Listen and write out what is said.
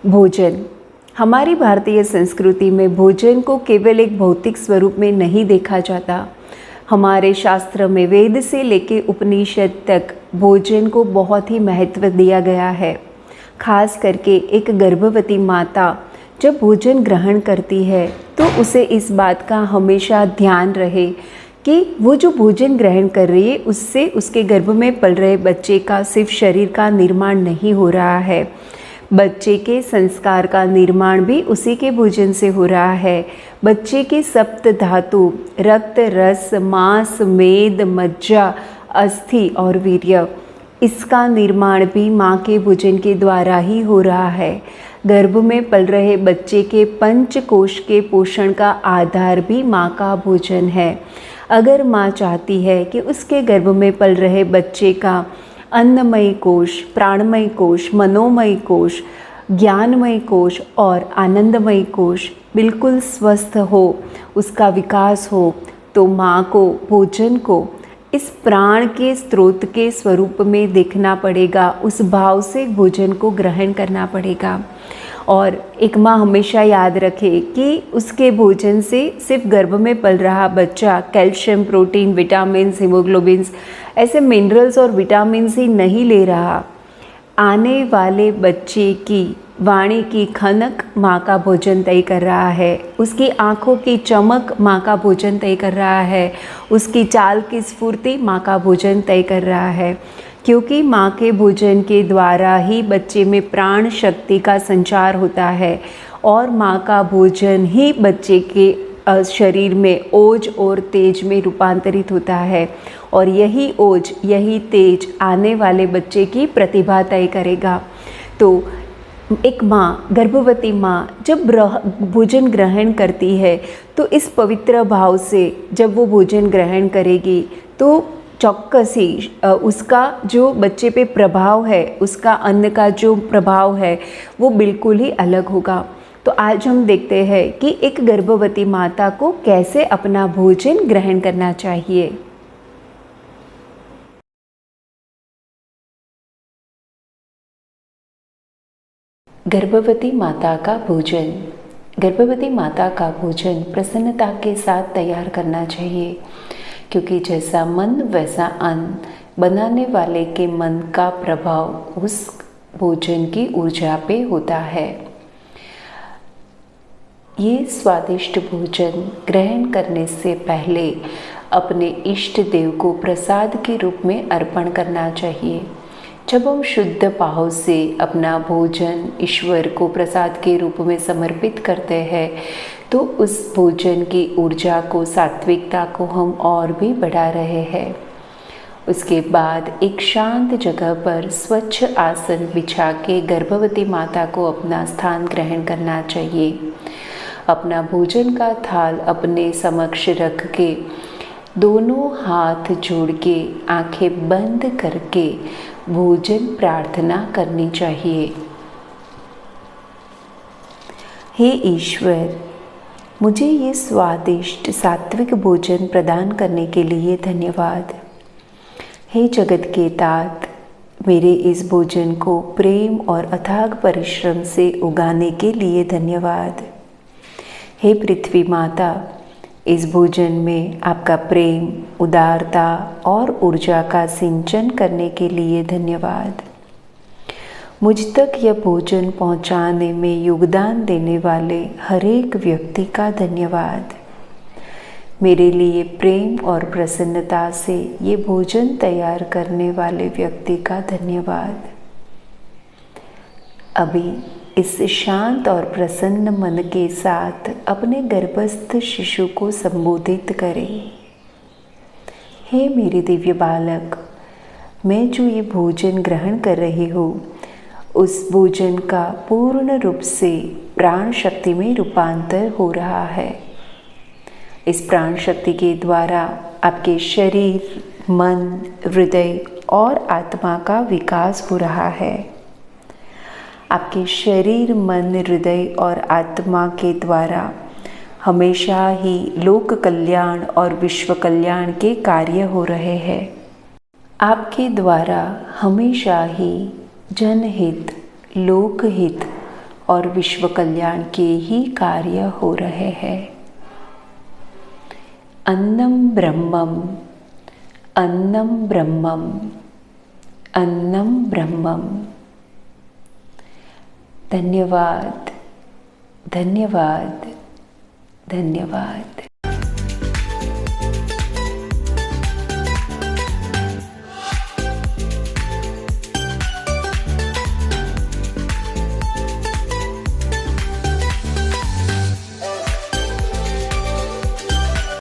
भोजन। हमारी भारतीय संस्कृति में भोजन को केवल एक भौतिक स्वरूप में नहीं देखा जाता। हमारे शास्त्र में वेद से लेकर उपनिषद तक भोजन को बहुत ही महत्व दिया गया है। खास करके एक गर्भवती माता जब भोजन ग्रहण करती है तो उसे इस बात का हमेशा ध्यान रहे कि वो जो भोजन ग्रहण कर रही है उससे उसके गर्भ में पल रहे बच्चे का सिर्फ शरीर का निर्माण नहीं हो रहा है, बच्चे के संस्कार का निर्माण भी उसी के भोजन से हो रहा है। बच्चे के सप्त धातु रक्त, रस, मांस, मेद, मज्जा, अस्थि और वीर्य, इसका निर्माण भी माँ के भोजन के द्वारा ही हो रहा है। गर्भ में पल रहे बच्चे के पंचकोश के पोषण का आधार भी माँ का भोजन है। अगर माँ चाहती है कि उसके गर्भ में पल रहे बच्चे का अन्नमय कोश, प्राणमय कोश, मनोमय कोश, ज्ञानमय कोश और आनंदमय कोश बिल्कुल स्वस्थ हो, उसका विकास हो, तो माँ को भोजन को इस प्राण के स्रोत के स्वरूप में देखना पड़ेगा, उस भाव से भोजन को ग्रहण करना पड़ेगा। और एक माँ हमेशा याद रखे कि उसके भोजन से सिर्फ गर्भ में पल रहा बच्चा कैल्शियम, प्रोटीन, विटामिन्स, हीमोग्लोबिन्स, ऐसे मिनरल्स और विटामिन्स ही नहीं ले रहा। आने वाले बच्चे की वाणी की खनक माँ का भोजन तय कर रहा है, उसकी आँखों की चमक माँ का भोजन तय कर रहा है, उसकी चाल की स्फूर्ति माँ का भोजन तय कर रहा है। क्योंकि माँ के भोजन के द्वारा ही बच्चे में प्राण शक्ति का संचार होता है और माँ का भोजन ही बच्चे के शरीर में ओज और तेज में रूपांतरित होता है और यही ओज, यही तेज आने वाले बच्चे की प्रतिभा तय करेगा। तो एक माँ, गर्भवती माँ जब भोजन ग्रहण करती है तो इस पवित्र भाव से जब वो भोजन ग्रहण करेगी तो चौक्कस ही उसका जो बच्चे पे प्रभाव है, उसका अन्न का जो प्रभाव है वो बिल्कुल ही अलग होगा। तो आज हम देखते हैं कि एक गर्भवती माता को कैसे अपना भोजन ग्रहण करना चाहिए। गर्भवती माता का भोजन। गर्भवती माता का भोजन प्रसन्नता के साथ तैयार करना चाहिए, क्योंकि जैसा मन वैसा अन्न, बनाने वाले के मन का प्रभाव उस भोजन की ऊर्जा पे होता है। ये स्वादिष्ट भोजन ग्रहण करने से पहले अपने इष्ट देव को प्रसाद के रूप में अर्पण करना चाहिए। जब हम शुद्ध भाव से अपना भोजन ईश्वर को प्रसाद के रूप में समर्पित करते हैं तो उस भोजन की ऊर्जा को, सात्विकता को हम और भी बढ़ा रहे हैं। उसके बाद एक शांत जगह पर स्वच्छ आसन बिछा के गर्भवती माता को अपना स्थान ग्रहण करना चाहिए। अपना भोजन का थाल अपने समक्ष रख के दोनों हाथ जोड़ के आंखें बंद करके भोजन प्रार्थना करनी चाहिए। हे ईश्वर, मुझे ये स्वादिष्ट सात्विक भोजन प्रदान करने के लिए धन्यवाद। हे जगत के तात, मेरे इस भोजन को प्रेम और अथाग परिश्रम से उगाने के लिए धन्यवाद। हे पृथ्वी माता, इस भोजन में आपका प्रेम, उदारता और ऊर्जा का सिंचन करने के लिए धन्यवाद। मुझ तक यह भोजन पहुंचाने में योगदान देने वाले हर एक व्यक्ति का धन्यवाद। मेरे लिए प्रेम और प्रसन्नता से ये भोजन तैयार करने वाले व्यक्ति का धन्यवाद। अभी इस शांत और प्रसन्न मन के साथ अपने गर्भस्थ शिशु को संबोधित करें। हे मेरे दिव्य बालक, मैं जो ये भोजन ग्रहण कर रही हूँ उस भोजन का पूर्ण रूप से प्राण शक्ति में रूपांतर हो रहा है। इस प्राण शक्ति के द्वारा आपके शरीर, मन, हृदय और आत्मा का विकास हो रहा है। आपके शरीर, मन, हृदय और आत्मा के द्वारा हमेशा ही लोक कल्याण और विश्व कल्याण के कार्य हो रहे हैं। आपके द्वारा हमेशा ही जनहित, लोकहित और विश्व कल्याण के ही कार्य हो रहे हैं। अन्नम ब्रह्मम, अन्नम ब्रह्मम, अन्नम ब्रह्मम। धन्यवाद, धन्यवाद, धन्यवाद।